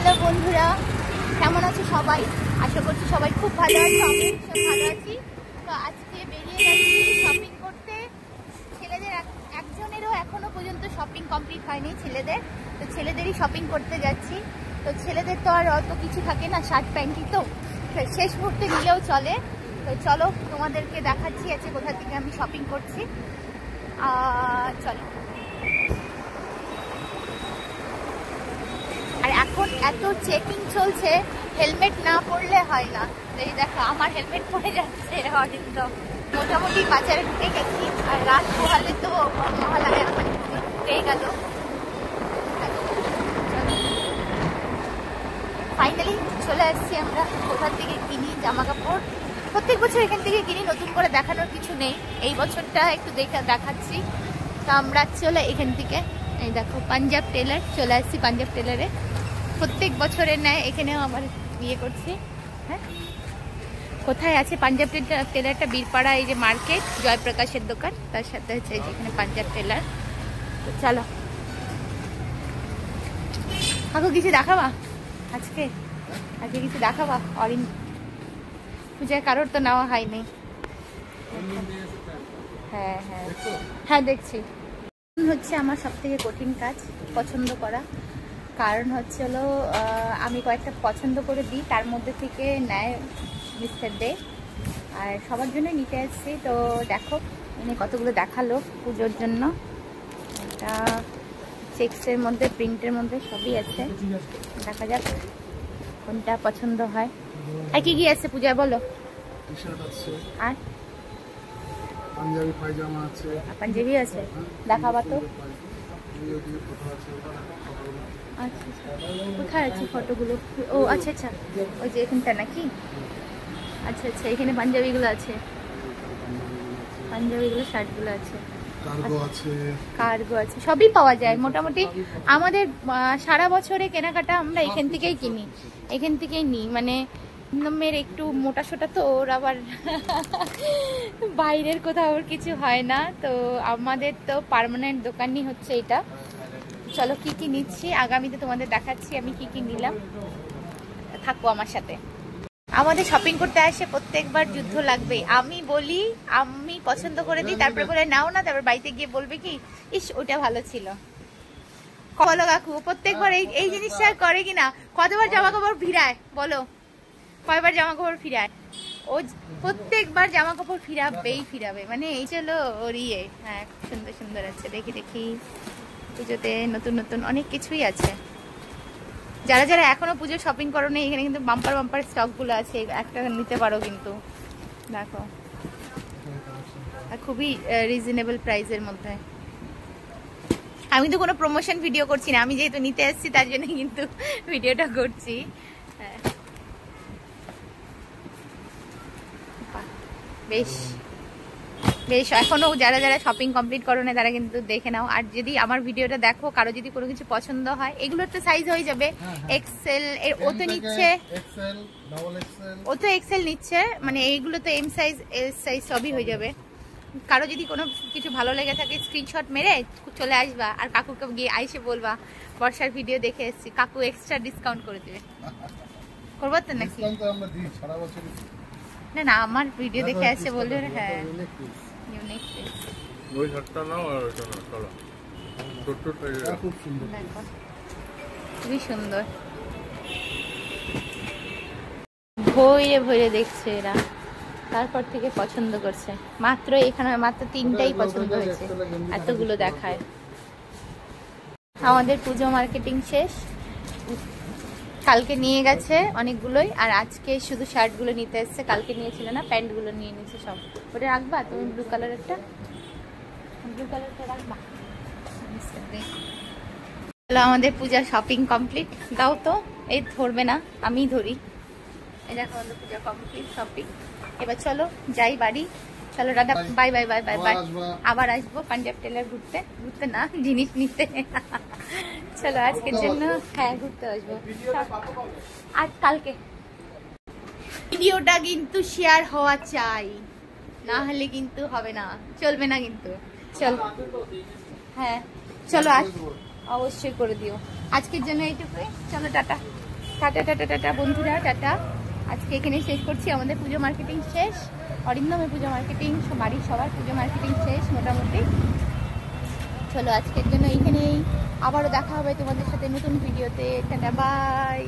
Hello বন্ধুরা, কেমন আছো সবাই? আশা করছি সবাই খুব ভালো আছো। আমি ভালো আছি। তো আজকে বেরিয়ে যাচ্ছি শপিং করতে। ছেলেদের একজনেরও এখনো পর্যন্ত শপিং কমপ্লিট হয়নি ছেলেদের, তো ছেলেদেরই শপিং করতে যাচ্ছি। তো ছেলেদের তো আর অত কিছু থাকে না, শার্ট প্যান্টই তো শেষ মুহূর্তে নিলেও চলে। তো চলো তোমাদেরকে দেখাচ্ছি আজকে কোথা থেকে আমি শপিং করছি। চলো। আর এখন এত চেকিং চলছে, হেলমেট না পরলে হয় না। এই দেখো আমার হেলমেট পরে যাচ্ছে একদম। মোটামুটি বাজারে ঢুকে গেছি, আর রাত পোহালে তো মহালয়া মানে ঢুকেই গেল। ফাইনালি চলে আসছি আমরা। কোথা থেকে কিনি জামা কাপড়, প্রত্যেক বছর এখান থেকে কিনি, নতুন করে দেখানোর কিছু নেই। এই বছরটা একটু দেখাচ্ছি। তো আমরা চলে এখান থেকে, এই দেখো পাঞ্জাব টেলার, চলে আসছি পাঞ্জাব টেলারে। প্রত্যেক বছরের ন্যায় এখানেও আমার বিয়ে করছি। হ্যাঁ, কোথায় আছে পাঞ্জাব টেলারটা? বীরপাড়া, এই যে মার্কেট, জয়প্রকাশের দোকান, তার সাথে হচ্ছে এখানে পাঞ্জাব টেলার। তো চলো। কাকু কিছু দেখাবা আজকে? আজকে কিছু দেখাবা? অরিন পূজায় কারোর তো নেওয়া হয়নি। হ্যাঁ হ্যাঁ হ্যাঁ, দেখছি। হচ্ছে আমার সব থেকে কঠিন কাজ পছন্দ করা। কারণ হচ্ছে হলো আমি কয়েকটা পছন্দ করে দিই, তার মধ্যে থেকে নেয় মিস্টার ডে, আর সবার জন্য নিতে আসছি। তো দেখো এনে কতগুলো দেখালো পুজোর জন্য। এটা চেক্সের মধ্যে, প্রিন্টের মধ্যে সবই আছে। দেখা যাক কোনটা পছন্দ হয়। আর কি কি আছে পূজা বলো? আর পাঞ্জাবি পায়জামা আছে। পাঞ্জাবি আছে, দেখাবা তো। আচ্ছা আচ্ছা, কোথায় আছে ফটোগুলো? ও আচ্ছা আচ্ছা, ওই যে এখানটা নাকি? আচ্ছা আচ্ছা, এখানে পাঞ্জাবিগুলো আছে, পাঞ্জাবিগুলো শার্টগুলো আছে, কার্গো আছে, সবই পাওয়া যায় মোটামুটি। আমাদের সারা বছরে কেনাকাটা আমরা এখান থেকেই কিনি, এখান থেকেই নিই। মানে মেয়ের একটু মোটা সোটা তো, ওর আবার বাইরের কোথাও ওর কিছু হয় না। তো আমাদের তো পার্মানেন্ট দোকানই হচ্ছে এটা। চলো কি কি নিচ্ছি আগামীতে তোমাদের দেখাচ্ছি আমি কি কি নিলাম। থাকো আমার সাথে। আমাদের শপিং করতে আসে প্রত্যেকবার যুদ্ধ লাগবে। আমি বলি, আমি পছন্দ করে দিই, তারপরে বলে নাও না, তারপর বাড়িতে গিয়ে বলবে কি ইস ওটা ভালো ছিল। বলো কাকু, প্রত্যেকবার এই জিনিসটা করে কিনা? কতবার জামা কাপড় ফিরায় বলো? কয়বার জামা কাপড় ফিরায় ও? প্রত্যেকবার জামা কাপড় ফিরাবে। মানে এই চলো ওর ইয়ে। হ্যাঁ, সুন্দর সুন্দর আছে, দেখি দেখি। পুজোতে নতুন নতুন অনেক কিছুই আছে। যারা যারা এখনো পুজো শপিং করো না, এখানে কিন্তু বাম্পার বাম্পার স্টক গুলো আছে, একটা নিতে পারো কিন্তু। দেখো খুবই রিজনেবল প্রাইসের মধ্যে। আমি তো কোনো প্রমোশন ভিডিও করছি না, আমি যেহেতু নিতে এসেছি তার জন্য কিন্তু ভিডিওটা করছি। হ্যাঁ, বেশ বেশ। এখনো যারা যারা শপিং কমপ্লিট করো না তারা কিন্তু দেখে নাও। আর যদি আমার ভিডিওটা দেখো, কারো যদি কোনো কিছু পছন্দ হয়, এগুলোর তো সাইজ হয়ে যাবে এক্সেল। ও তো নিচ্ছে, ও তো এক্সেল নিচ্ছে, মানে এইগুলো তো এম সাইজ, এস সাইজ সবই হয়ে যাবে। কারো যদি কোনো কিছু ভালো লেগে থাকে স্ক্রিনশট মেরে চলে আসবা, আর কাকুকে গিয়ে আইসে বলবা বর্ষার ভিডিও দেখে এসেছি, কাকু এক্সট্রা ডিসকাউন্ট করে দেবে। করবো তো নাকি? না না, আমার ভিডিও দেখে আসে বলবে। হ্যাঁ, ইউনিক পিস। ওই শার্টটা নাও আর ওটা নাও, চলো। ছোট টাইপের, খুব সুন্দর। দেখো খুবই সুন্দর। ভইরে ভইরে দেখছে এরা, তারপর থেকে পছন্দ করছে। মাত্র এখানে মাত্র 3টাই পছন্দ হয়েছে, এতগুলো দেখায়। আমাদের পুজো মার্কেটিং শেষ। কালকে নিয়ে গেছে অনেকগুলোই, আর আজকে শুধু শার্টগুলো নিতে এসছে। কালকে নিয়েছিল না, প্যান্টগুলো নিয়ে নিচ্ছে সব। ওটা রাখবা তুমি? ব্লু কালারেরটা, ব্লু কালারটা রাখবা। চলো, আমাদের পূজা শপিং কমপ্লিট। দাও তো, এই ধরবে না, আমিই ধরি। এই দেখো আমাদের পূজা কমপ্লিট শপিং। এবার চলো যাই বাড়ি। চলো দাদা, bye bye bye bye bye. আবার আসবো পাঞ্জাব টেলার ঘুরতে, ঘুরতে না জিনিস নিতে। চলো আজকের জন্য, হ্যাঁ ঘুরতে আসবো। আজ কালকে ভিডিওটা কিন্তু শেয়ার হওয়া চাই, না হলে কিন্তু হবে না, চলবে না কিন্তু। চলো, হ্যাঁ চলো, আজ অবশ্যই করে দিও। আজকের জন্য এইটুকুই। চলো টাটা। টাটা টাটা টাটা বন্ধুরা, টাটা। আজকে এখানে শেষ করছি, আমাদের পুজো মার্কেটিং শেষ, অরিন্দমের পুজো মার্কেটিং, বাড়ির সবার পুজো মার্কেটিং শেষ মোটামুটি। চলো আজকের জন্য এইখানেই, আবারও দেখা হবে তোমাদের সাথে নতুন ভিডিওতে। Tata bye.